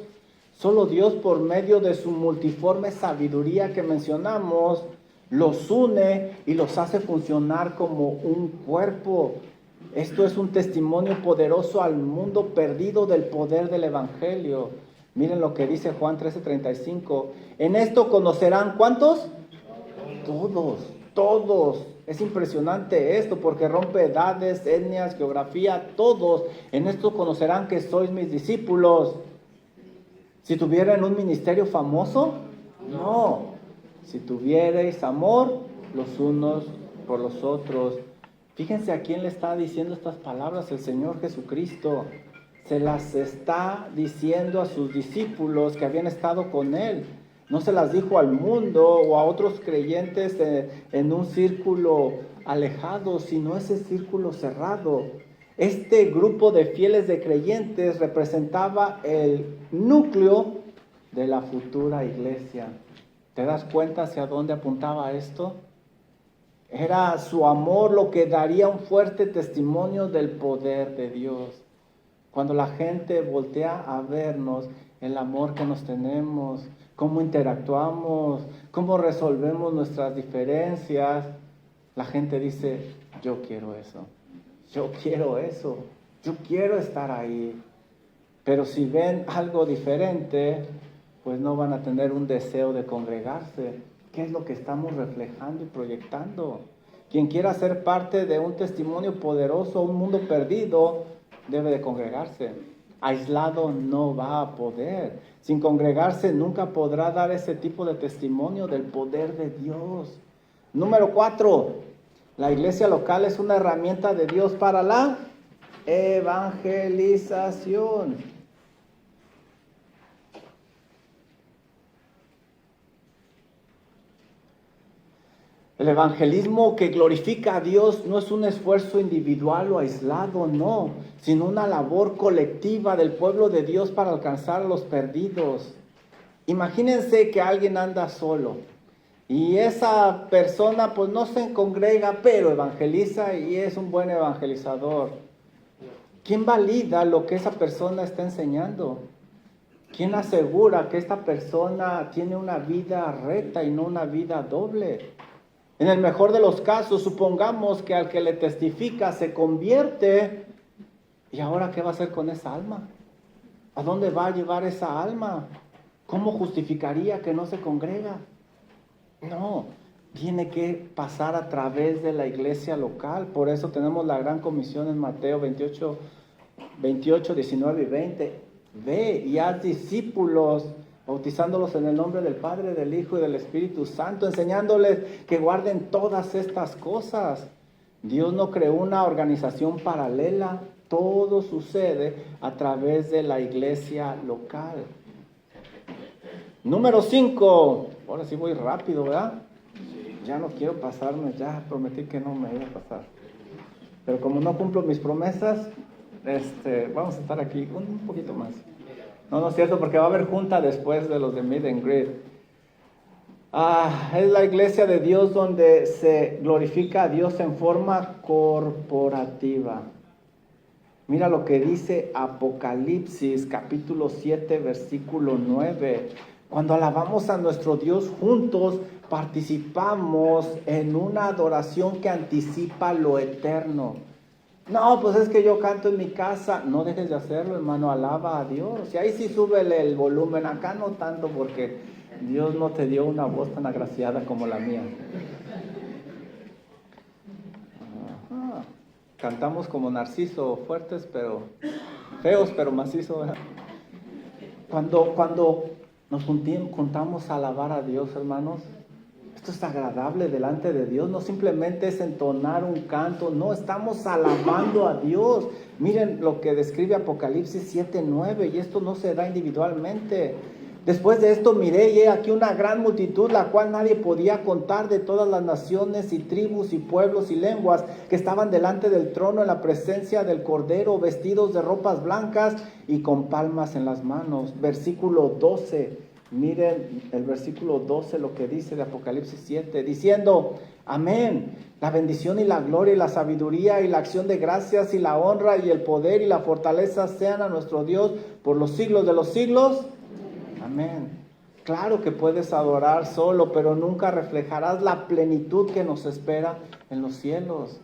Solo Dios, por medio de su multiforme sabiduría que mencionamos, los une y los hace funcionar como un cuerpo. Esto es un testimonio poderoso al mundo perdido del poder del evangelio. Miren lo que dice Juan 13:35. En esto conocerán, ¿cuántos? Todos. Es impresionante esto, porque rompe edades, etnias, geografía, todos. En esto conocerán que sois mis discípulos. Si tuvieran un ministerio famoso, no. Si tuvierais amor los unos por los otros. Fíjense a quién le está diciendo estas palabras el Señor Jesucristo. Se las está diciendo a sus discípulos que habían estado con Él. No se las dijo al mundo o a otros creyentes en un círculo alejado, sino ese círculo cerrado. Este grupo de fieles de creyentes representaba el núcleo de la futura iglesia. ¿Te das cuenta hacia dónde apuntaba esto? Era su amor lo que daría un fuerte testimonio del poder de Dios. Cuando la gente voltea a vernos, el amor que nos tenemos, cómo interactuamos, cómo resolvemos nuestras diferencias, la gente dice, yo quiero eso, yo quiero estar ahí. Pero si ven algo diferente, pues no van a tener un deseo de congregarse. ¿Qué es lo que estamos reflejando y proyectando? Quien quiera ser parte de un testimonio poderoso, un mundo perdido, debe de congregarse. Aislado no va a poder. Sin congregarse nunca podrá dar ese tipo de testimonio del poder de Dios. Número 4. La iglesia local es una herramienta de Dios para la evangelización. El evangelismo que glorifica a Dios no es un esfuerzo individual o aislado, no, sino una labor colectiva del pueblo de Dios para alcanzar a los perdidos. Imagínense que alguien anda solo y esa persona pues no se congrega, pero evangeliza y es un buen evangelizador. ¿Quién valida lo que esa persona está enseñando? ¿Quién asegura que esta persona tiene una vida recta y no una vida doble? En el mejor de los casos, supongamos que al que le testifica se convierte. ¿Y ahora qué va a hacer con esa alma? ¿A dónde va a llevar esa alma? ¿Cómo justificaría que no se congrega? No, tiene que pasar a través de la iglesia local. Por eso tenemos la gran comisión en Mateo 28, 19 y 20. Ve y haz discípulos, bautizándolos en el nombre del Padre, del Hijo y del Espíritu Santo, enseñándoles que guarden todas estas cosas. Dios no creó una organización paralela, todo sucede a través de la iglesia local. Número 5, ahora sí voy rápido, ¿verdad? Ya no quiero pasarme, ya prometí que no me iba a pasar. Pero como no cumplo mis promesas, vamos a estar aquí un poquito más. No es cierto, porque va a haber junta después de los de Meet and Greet. Es la iglesia de Dios donde se glorifica a Dios en forma corporativa. Mira lo que dice Apocalipsis capítulo 7 versículo 9. Cuando alabamos a nuestro Dios juntos, participamos en una adoración que anticipa lo eterno. No, pues es que yo canto en mi casa. No dejes de hacerlo, hermano, alaba a Dios. Y ahí sí súbele el volumen, acá no tanto porque Dios no te dio una voz tan agraciada como la mía. Ajá. Cantamos como Narciso, fuertes pero feos pero macizos, ¿verdad? Cuando nos juntamos a alabar a Dios, hermanos, esto es agradable delante de Dios, no simplemente es entonar un canto, no, estamos alabando a Dios. Miren lo que describe Apocalipsis 7:9, y esto no se da individualmente. Después de esto miré y he aquí una gran multitud, la cual nadie podía contar, de todas las naciones y tribus y pueblos y lenguas, que estaban delante del trono en la presencia del Cordero, vestidos de ropas blancas y con palmas en las manos. Versículo 12. Miren el versículo 12, lo que dice de Apocalipsis 7, diciendo: amén, la bendición y la gloria y la sabiduría y la acción de gracias y la honra y el poder y la fortaleza sean a nuestro Dios por los siglos de los siglos. Amén. Claro que puedes adorar solo, pero nunca reflejarás la plenitud que nos espera en los cielos.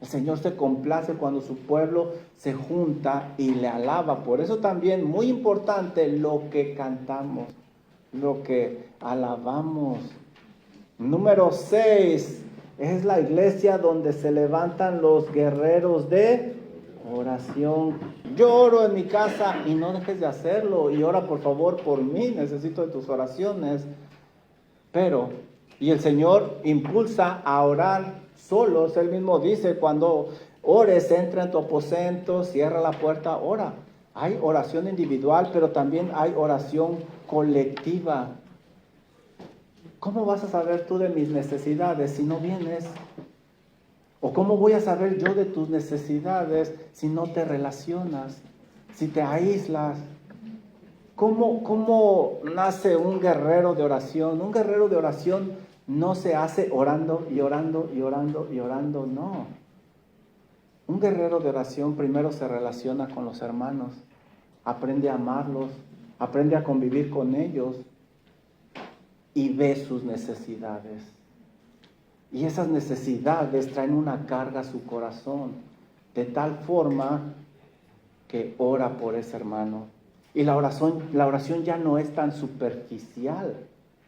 El Señor se complace cuando su pueblo se junta y le alaba. Por eso también, muy importante, lo que cantamos, lo que alabamos. Número 6, es la iglesia donde se levantan los guerreros de oración. Yo oro en mi casa y no dejes de hacerlo, y ora por favor por mí, necesito de tus oraciones. Y el Señor impulsa a orar solos. Él mismo dice: cuando ores, entra en tu aposento, cierra la puerta, ora. Hay oración individual, pero también hay oración colectiva. ¿Cómo vas a saber tú de mis necesidades si no vienes? ¿O cómo voy a saber yo de tus necesidades si no te relacionas, si te aíslas? ¿Cómo nace un guerrero de oración? Un guerrero de oración no se hace orando y orando y orando y orando, no. Un guerrero de oración primero se relaciona con los hermanos, aprende a amarlos, aprende a convivir con ellos y ve sus necesidades. Y esas necesidades traen una carga a su corazón, de tal forma que ora por ese hermano. Y la oración ya no es tan superficial,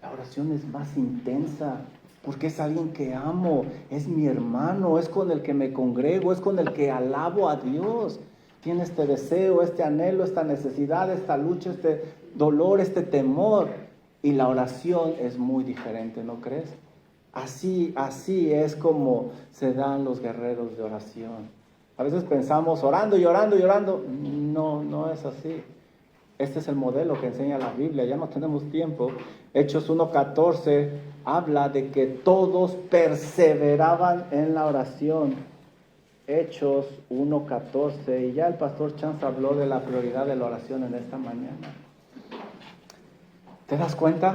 la oración es más intensa, porque es alguien que amo, es mi hermano, es con el que me congrego, es con el que alabo a Dios. tiene este deseo, este anhelo, esta necesidad, esta lucha, este dolor, este temor. Y la oración es muy diferente, ¿no crees? Así es como se dan los guerreros de oración. A veces pensamos orando y orando y orando. No es así. Este es el modelo que enseña la Biblia. Ya no tenemos tiempo. Hechos 1:14 habla de que todos perseveraban en la oración. Hechos 1:14. Y ya el pastor Chance habló de la prioridad de la oración en esta mañana. ¿Te das cuenta?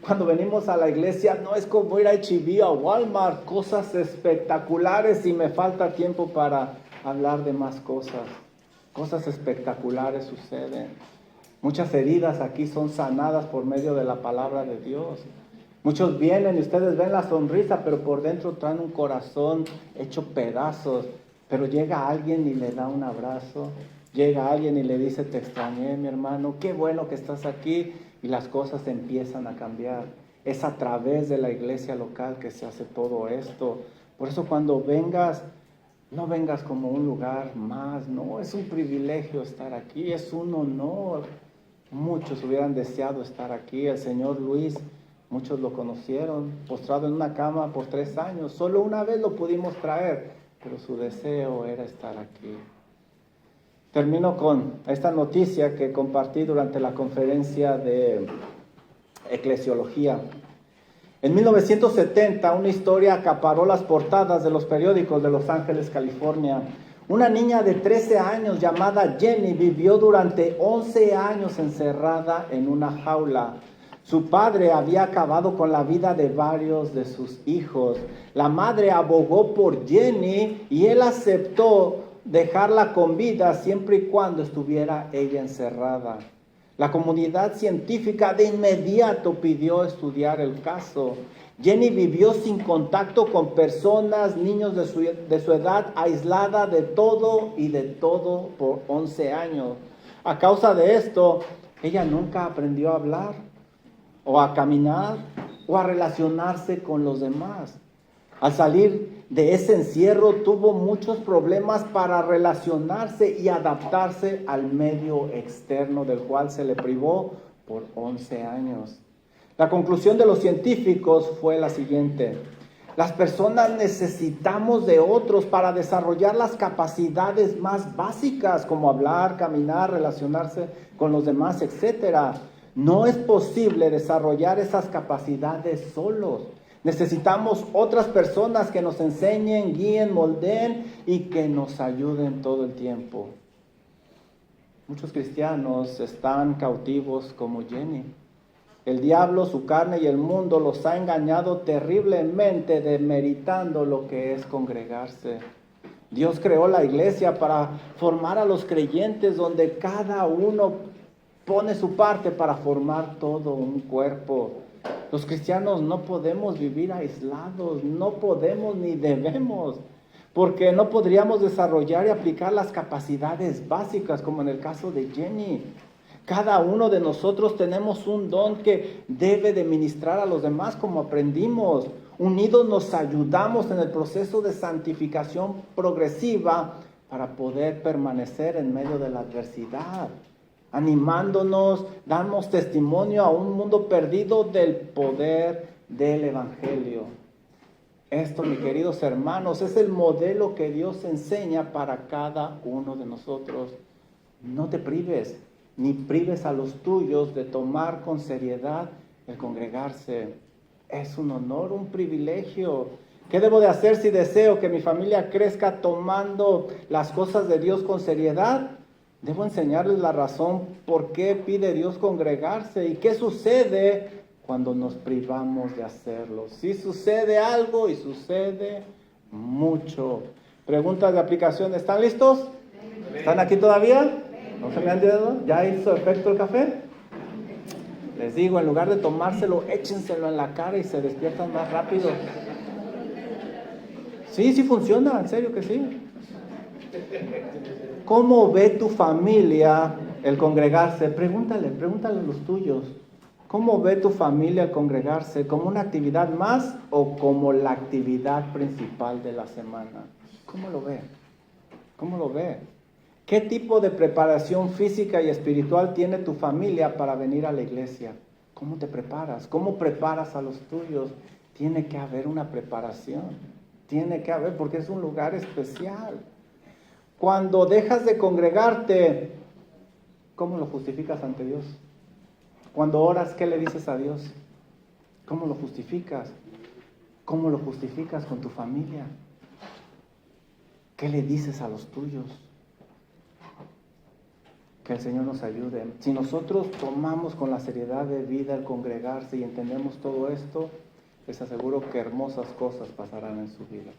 Cuando venimos a la iglesia no es como ir a H-E-B o a Walmart, cosas espectaculares, y me falta tiempo para hablar de más cosas. Cosas espectaculares suceden. Muchas heridas aquí son sanadas por medio de la palabra de Dios. Muchos vienen y ustedes ven la sonrisa, pero por dentro traen un corazón hecho pedazos. Pero llega alguien y le da un abrazo. Llega alguien y le dice, te extrañé, mi hermano, qué bueno que estás aquí. Y las cosas empiezan a cambiar. Es a través de la iglesia local que se hace todo esto. Por eso cuando vengas, no vengas como un lugar más. No, es un privilegio estar aquí, es un honor. Muchos hubieran deseado estar aquí. El señor Luis, muchos lo conocieron, postrado en una cama por 3 años. Solo una vez lo pudimos traer, pero su deseo era estar aquí. Termino con esta noticia que compartí durante la conferencia de eclesiología. En 1970, una historia acaparó las portadas de los periódicos de Los Ángeles, California. Una niña de 13 años llamada Jenny vivió durante 11 años encerrada en una jaula. Su padre había acabado con la vida de varios de sus hijos. La madre abogó por Jenny y él aceptó dejarla con vida siempre y cuando estuviera ella encerrada. La comunidad científica de inmediato pidió estudiar el caso. Jenny vivió sin contacto con personas, niños de su edad, aislada de todo y de todo por 11 años. A causa de esto, ella nunca aprendió a hablar, o a caminar, o a relacionarse con los demás. Al salir de ese encierro tuvo muchos problemas para relacionarse y adaptarse al medio externo del cual se le privó por 11 años. La conclusión de los científicos fue la siguiente: las personas necesitamos de otros para desarrollar las capacidades más básicas como hablar, caminar, relacionarse con los demás, etc. No es posible desarrollar esas capacidades solos. Necesitamos otras personas que nos enseñen, guíen, moldeen y que nos ayuden todo el tiempo. Muchos cristianos están cautivos como Jenny. El diablo, su carne y el mundo los ha engañado terriblemente, demeritando lo que es congregarse. Dios creó la iglesia para formar a los creyentes, donde cada uno pone su parte para formar todo un cuerpo. Los cristianos no podemos vivir aislados, no podemos ni debemos, porque no podríamos desarrollar y aplicar las capacidades básicas, como en el caso de Jenny. Cada uno de nosotros tenemos un don que debe de ministrar a los demás, como aprendimos. Unidos nos ayudamos en el proceso de santificación progresiva para poder permanecer en medio de la adversidad. Animándonos, damos testimonio a un mundo perdido del poder del Evangelio. Esto, mis queridos hermanos, es el modelo que Dios enseña para cada uno de nosotros. No te prives, ni prives a los tuyos de tomar con seriedad el congregarse. Es un honor, un privilegio. ¿Qué debo de hacer si deseo que mi familia crezca tomando las cosas de Dios con seriedad? Debo enseñarles la razón por qué pide Dios congregarse y qué sucede cuando nos privamos de hacerlo. Sí sucede algo y sucede mucho. Preguntas de aplicación, ¿están listos? ¿Están aquí todavía? ¿No se me han dado? ¿Ya hizo efecto el café? Les digo, en lugar de tomárselo, échenselo en la cara y se despiertan más rápido. Sí funciona, en serio que sí. ¿Cómo ve tu familia el congregarse? Pregúntale a los tuyos. ¿Cómo ve tu familia el congregarse? ¿Como una actividad más o como la actividad principal de la semana? ¿Cómo lo ve? ¿Cómo lo ve? ¿Qué tipo de preparación física y espiritual tiene tu familia para venir a la iglesia? ¿Cómo te preparas? ¿Cómo preparas a los tuyos? Tiene que haber una preparación. Tiene que haber, porque es un lugar especial. Cuando dejas de congregarte, ¿cómo lo justificas ante Dios? Cuando oras, ¿qué le dices a Dios? ¿Cómo lo justificas? ¿Cómo lo justificas con tu familia? ¿Qué le dices a los tuyos? Que el Señor nos ayude. Si nosotros tomamos con la seriedad de vida el congregarse y entendemos todo esto, les aseguro que hermosas cosas pasarán en su vida.